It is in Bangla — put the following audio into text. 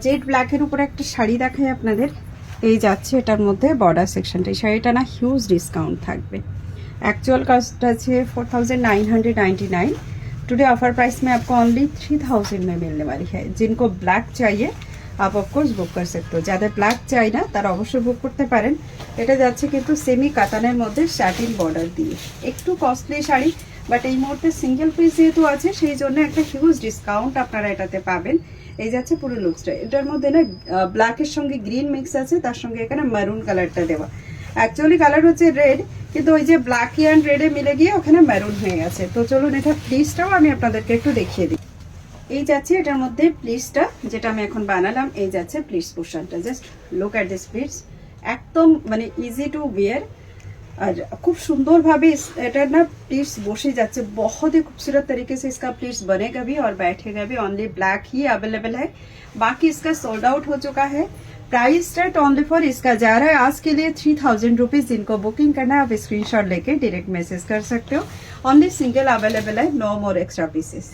জেড ব্ল্যাকের উপরে একটা শাড়ি দেখাই আপনাদের। এই যাচ্ছে এটার মধ্যে বর্ডার সেকশনটা। এই শাড়িটা না হিউজ ডিসকাউন্ট থাকবে। एक्चुअल कास्ट है 4999। टुडे ऑफर प्राइस में आपको ओनली 3000 में मिलने वाली है। जिनको ब्लैक चाहिए आप ऑफकोर्स बुक कर सकते हो। যাদের ব্ল্যাক চাই না তারা অবশ্যই বুক করতে পারেন। এটা যাচ্ছে কিন্তু সেমি কাতানের মধ্যে স্যাটিন বর্ডার দিয়ে। একটু কস্টলি শাড়ি, বাট এই মুহূর্তে সিঙ্গেল পিস যেহেতু আছে সেই জন্য একটা হিউজ ডিসকাউন্ট আপনারা এটাতে পাবেন। এই যাচ্ছে পুরো লুকসটা। এটার মধ্যে না ব্ল্যাকের সঙ্গে গ্রিন মিক্স আছে, তার সঙ্গে এখানে মেরুন কালারটা দেওয়া। অ্যাকচুয়ালি কালার হচ্ছে রেড, কিন্তু ওই যে ব্ল্যাক অ্যান্ড রেডে মিলে গিয়ে ওখানে মেরুন হয়ে গেছে। তো চলুন এটা প্লিজটাও আমি আপনাদেরকে একটু দেখিয়ে দিই। এই যাচ্ছে এটার মধ্যে প্লিজটা, যেটা আমি এখন বানালাম। এই যাচ্ছে প্লিজ পোর্শনটা। Just look at this please, একদম মানে ইজি টু ওয়্যার और खूब सुंदर भावे এটা না प्लीट्स বসে যাচ্ছে। बहुत ही खूबसूरत तरीके से इसका प्लीट्स बनेगा भी और बैठेगा भी। ओनली ब्लैक ही अवेलेबल है, बाकी इसका सोल्ड आउट हो चुका है। प्राइस स्टार्ट ओनली फॉर इसका जा रहा है आज के लिए 3000 रुपीज। जिनको बुकिंग करना है आप स्क्रीनशॉट लेके डायरेक्ट मैसेज कर सकते हो। ओनली सिंगल अवेलेबल है, नो मोर एक्स्ट्रा पीसेस।